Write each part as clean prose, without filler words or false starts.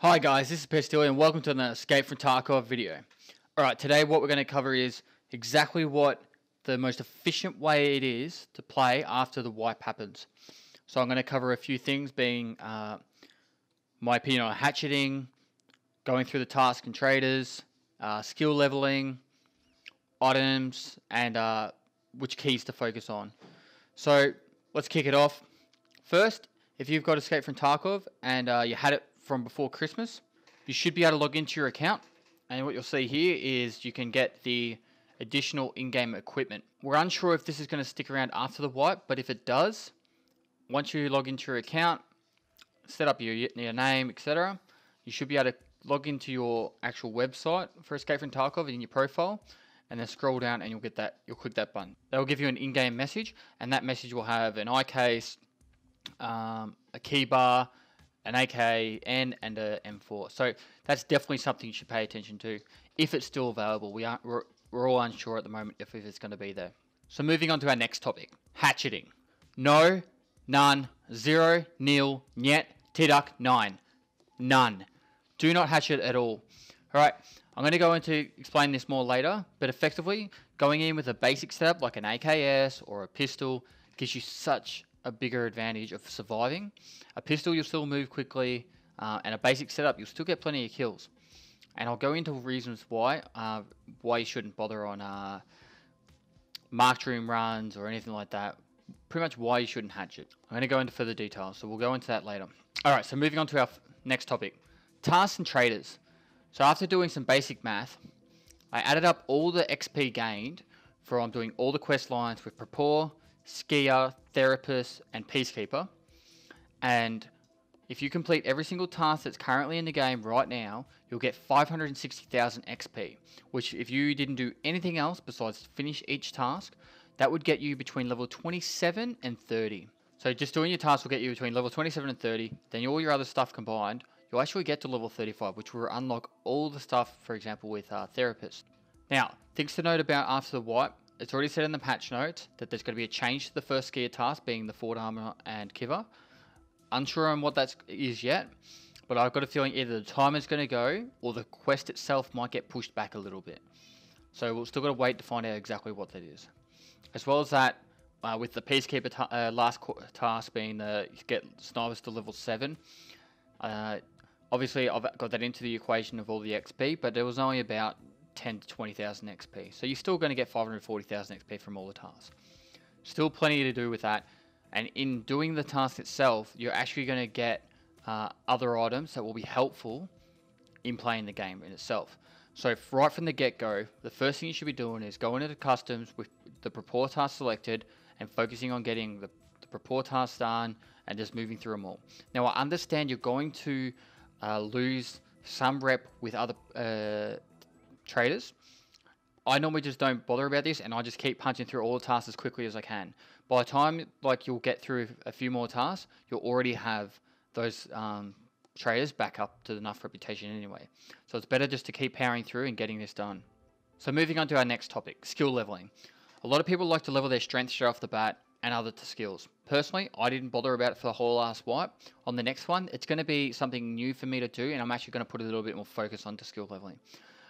Hi guys, this is Pestily and welcome to an Escape from Tarkov video. Alright, today what we're going to cover is exactly what the most efficient way it is to play after the wipe happens. So I'm going to cover a few things being my opinion on hatcheting, going through the task and traders, skill leveling, items, and which keys to focus on. So let's kick it off. First, if you've got Escape from Tarkov and you had it from before Christmas, you should be able to log into your account, and what you'll see here is you can get the additional in-game equipment. We're unsure if this is going to stick around after the wipe, but if it does, once you log into your account, set up your name, etc., you should be able to log into your actual website for Escape from Tarkov in your profile, and then scroll down and you'll get that. You'll click that button. That will give you an in-game message, and that message will have an eye case, a key bar, an AKN, and a M4. So that's definitely something you should pay attention to if it's still available. We're all unsure at the moment if it's going to be there. So moving on to our next topic, hatcheting. No, none, zero, nil, niet, tidak, nine. None. Do not hatchet at all. Alright, I'm going to go into explain this more later, but effectively, going in with a basic setup like an AKS or a pistol gives you such a bigger advantage of surviving. A pistol, you'll still move quickly, and a basic setup, you'll still get plenty of kills. And I'll go into reasons why you shouldn't bother on marked room runs or anything like that. Pretty much why you shouldn't hatchet. I'm going to go into further details, so we'll go into that later. Alright, so moving on to our next topic. Tasks and traders. So after doing some basic math, I added up all the XP gained from doing all the quest lines with Propane, Skier, Therapist, and Peacekeeper. And if you complete every single task that's currently in the game right now, you'll get 560,000 XP, which if you didn't do anything else besides finish each task, that would get you between level 27 and 30. So just doing your task will get you between level 27 and 30, then all your other stuff combined, you'll actually get to level 35, which will unlock all the stuff, for example, with Therapist. Now, things to note about after the wipe. It's already said in the patch notes that there's going to be a change to the first skier task, being the Fort Armour and Kiver. Unsure on what that is yet, but I've got a feeling either the timer's going to go or the quest itself might get pushed back a little bit. So we'll still got to wait to find out exactly what that is. As well as that, with the Peacekeeper last task being the get snipers to level 7. Obviously, I've got that into the equation of all the XP, but there was only about 10 to 20,000 XP. So you're still going to get 540,000 XP from all the tasks. Still plenty to do with that. And in doing the task itself, you're actually going to get other items that will be helpful in playing the game in itself. So right from the get-go, the first thing you should be doing is going into customs with the Propane task selected and focusing on getting the Propane task done and just moving through them all. Now I understand you're going to lose some rep with other traders. I normally just don't bother about this, and I just keep punching through all the tasks as quickly as I can. By the time you'll get through a few more tasks, you'll already have those traders back up to enough reputation anyway. So it's better just to keep powering through and getting this done. So moving on to our next topic, skill leveling. A lot of people like to level their strength straight off the bat and other skills. Personally, I didn't bother about it for the whole last wipe. On the next one, it's going to be something new for me to do, and I'm actually going to put a little bit more focus onto skill leveling.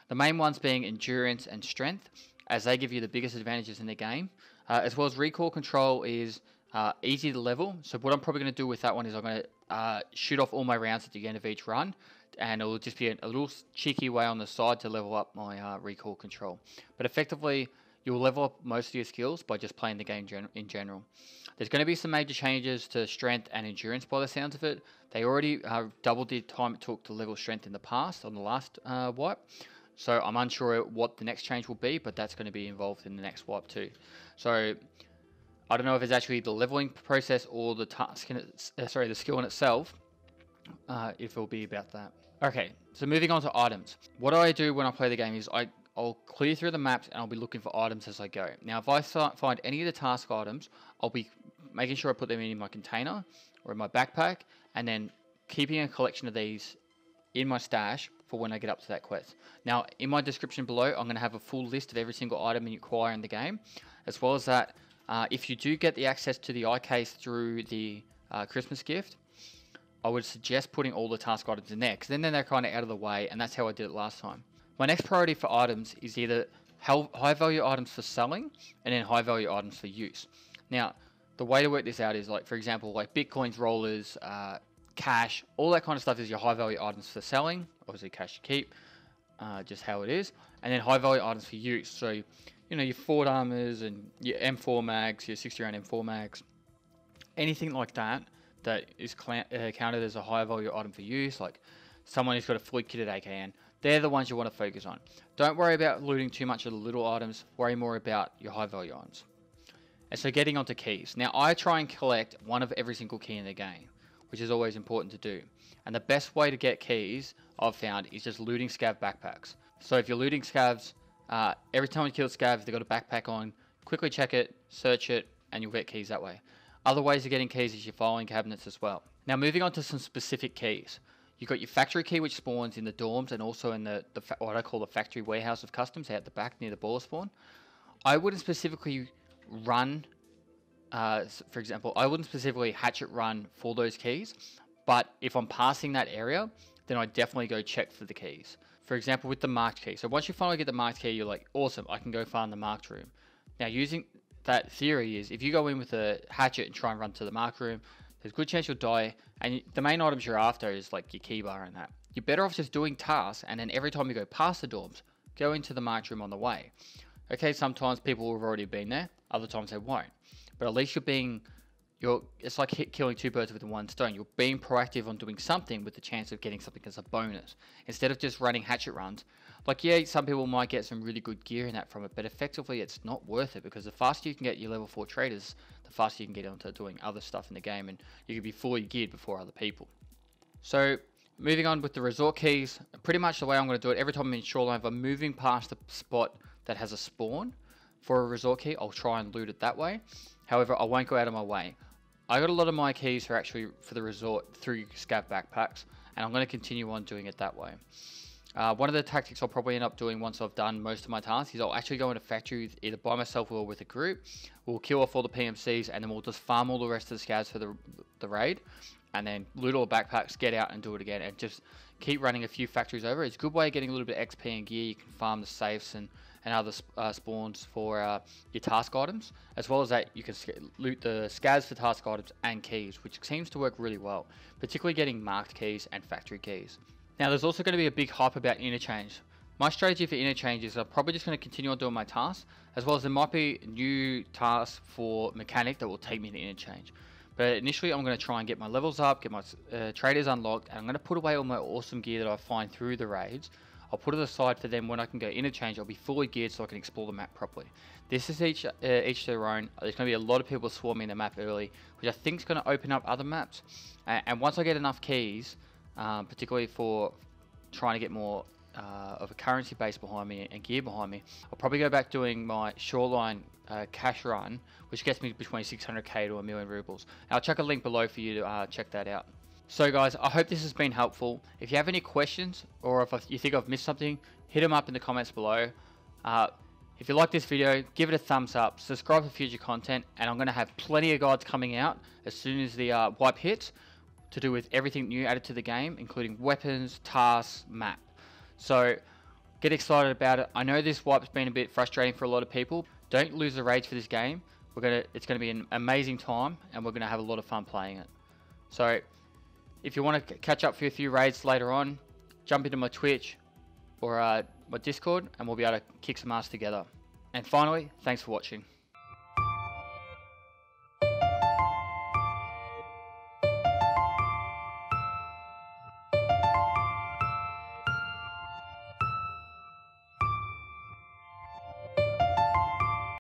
The main ones being endurance and strength, as they give you the biggest advantages in the game, as well as recoil control is easy to level. So what I'm probably going to do with that one is I'm going to shoot off all my rounds at the end of each run, and it will just be a little cheeky way on the side to level up my recoil control. But effectively, you'll level up most of your skills by just playing the game in general. There's going to be some major changes to strength and endurance by the sounds of it. They already doubled the time it took to level strength in the past on the last wipe. So I'm unsure what the next change will be, but that's going to be involved in the next wipe too. So I don't know if it's actually the leveling process or the task the skill in itself, if it'll be about that. Okay, so moving on to items. What I do when I play the game is I'll clear through the maps and I'll be looking for items as I go. Now, if I find any of the task items, I'll be making sure I put them in my container or in my backpack, and then keeping a collection of these in my stash for when I get up to that quest. Now, in my description below, I'm going to have a full list of every single item you acquire in the game, as well as that, if you do get the access to the eye case through the Christmas gift, I would suggest putting all the task items in there, because then they're kind of out of the way, and that's how I did it last time. My next priority for items is either high value items for selling and then high value items for use. Now, the way to work this out is, like, for example, like bitcoins, rollers, cash, all that kind of stuff is your high value items for selling. Obviously cash you keep, just how it is. And then high value items for use. So, you know, your Fort Armours and your M4 mags, your 60 round M4 mags, anything like that is counted as a high value item for use, like someone who's got a fully kitted AKN. They're the ones you want to focus on. Don't worry about looting too much of the little items. Worry more about your high value items. And so getting onto keys. Now, I try and collect one of every single key in the game, which is always important to do. And the best way to get keys, I've found, is just looting scav backpacks. So if you're looting scavs, every time you kill scavs, they've got a backpack on, quickly check it, search it, and you'll get keys that way. Other ways of getting keys is your filing cabinets as well. Now, moving on to some specific keys. You've got your factory key, which spawns in the dorms and also in what I call the factory warehouse of customs out the back near the baller spawn. I wouldn't specifically run, for example, I wouldn't specifically hatchet run for those keys, but if I'm passing that area, then I definitely go check for the keys. For example, with the marked key. So once you finally get the marked key, you're like, awesome, I can go farm the marked room. Now, using that theory is, if you go in with a hatchet and try and run to the marked room, there's a good chance you'll die, and the main items you're after is like your key bar and that. You're better off just doing tasks, and then every time you go past the dorms, go into the marked room on the way. Okay, sometimes people have already been there, other times they won't. But at least it's like killing two birds with one stone. You're being proactive on doing something with the chance of getting something as a bonus. Instead of just running hatchet runs. Like, yeah, some people might get some really good gear in that from it, but effectively it's not worth it, because the faster you can get your level 4 traders, the faster you can get onto doing other stuff in the game, and you can be fully geared before other people. So, moving on with the resort keys, pretty much the way I'm going to do it, every time I'm in shoreline, if I'm moving past the spot that has a spawn for a resort key, I'll try and loot it that way. However, I won't go out of my way. I got a lot of my keys are actually for the resort through scav backpacks, and I'm going to continue on doing it that way. One of the tactics I'll probably end up doing once I've done most of my tasks is I'll actually go into factory either by myself or with a group. We'll kill off all the PMCs, and then we'll just farm all the rest of the scavs for the raid, and then loot all the backpacks, get out and do it again, and just keep running a few factories over. It's a good way of getting a little bit of XP and gear. You can farm the safes and other spawns for your task items, as well as that you can loot the scavs for task items and keys, which seems to work really well, particularly getting marked keys and factory keys. Now, there's also going to be a big hype about Interchange. My strategy for Interchange is I'm probably just going to continue on doing my tasks, as well as there might be new tasks for mechanic that will take me to Interchange. But initially, I'm going to try and get my levels up, get my traders unlocked, and I'm going to put away all my awesome gear that I find through the raids. I'll put it aside for them when I can go Interchange. I'll be fully geared so I can explore the map properly. This is each their own. There's going to be a lot of people swarming the map early, which I think is going to open up other maps. And once I get enough keys, particularly for trying to get more of a currency base behind me and gear behind me, I'll probably go back doing my shoreline cash run, which gets me between 600k to 1 million rubles. I'll chuck a link below for you to check that out. So guys, I hope this has been helpful. If you have any questions, or if you think I've missed something, hit them up in the comments below. If you like this video, give it a thumbs up, subscribe for future content, and I'm going to have plenty of guides coming out as soon as the wipe hits, to do with everything new added to the game, including weapons, tasks, map. So get excited about it. I know this wipe's been a bit frustrating for a lot of people. Don't lose the rage for this game. It's going to be an amazing time, and we're going to have a lot of fun playing it. So if you want to catch up for a few raids later on, jump into my Twitch or my Discord, and we'll be able to kick some ass together. And finally, thanks for watching.